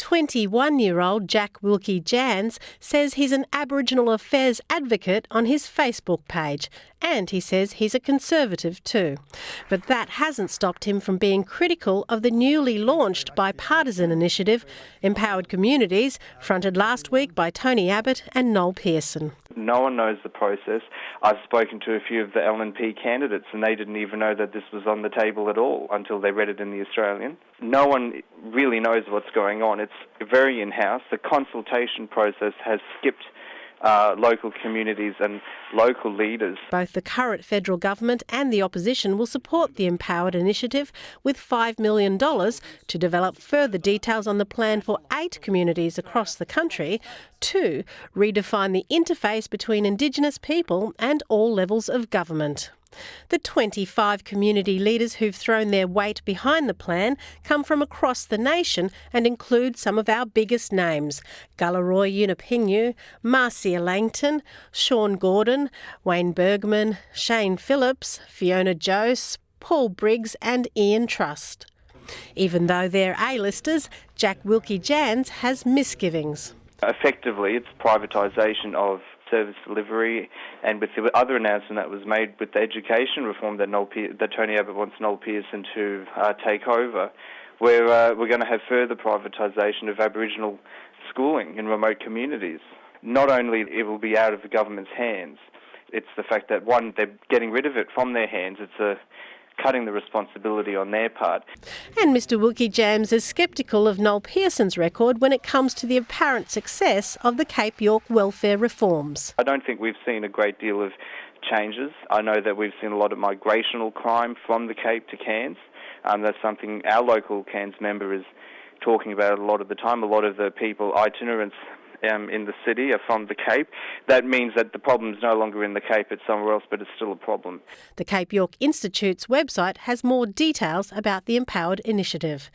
21-year-old Jack Wilkie-Jans says he's an Aboriginal affairs advocate on his Facebook page, and he says he's a Conservative too. But that hasn't stopped him from being critical of the newly launched bipartisan initiative, Empowered Communities, fronted last week by Tony Abbott and Noel Pearson. No one knows the process. I've spoken to a few of the LNP candidates and they didn't even know that this was on the table at all until they read it in the Australian. No one really knows what's going on. It's very in-house. The consultation process has skipped local communities and local leaders. Both the current federal government and the opposition will support the Empowered initiative with $5 million to develop further details on the plan for 8 communities across the country to redefine the interface between Indigenous people and all levels of government. The 25 community leaders who've thrown their weight behind the plan come from across the nation and include some of our biggest names: Galarrwuy Yunupingu, Marcia Langton, Sean Gordon, Wayne Bergman, Shane Phillips, Fiona Jose, Paul Briggs and Ian Trust. Even though they're A-listers, Jack Wilkie-Jans has misgivings. Effectively, it's privatisation of service delivery, and with the other announcement that was made with the education reform that Tony Abbott wants Noel Pearson to take over, where we're going to have further privatisation of Aboriginal schooling in remote communities. Not only it will be out of the government's hands, it's the fact that, one, they're getting rid of it from their hands. It's cutting the responsibility on their part. And Mr Wilkie-Jans is sceptical of Noel Pearson's record when it comes to the apparent success of the Cape York welfare reforms. I don't think we've seen a great deal of changes. I know that we've seen a lot of migrational crime from the Cape to Cairns. That's something our local Cairns member is talking about a lot of the time. A lot of the people, itinerants in the city, are from the Cape. That means that the problem's no longer in the Cape, it's somewhere else, but it's still a problem. The Cape York Institute's website has more details about the Empowered initiative.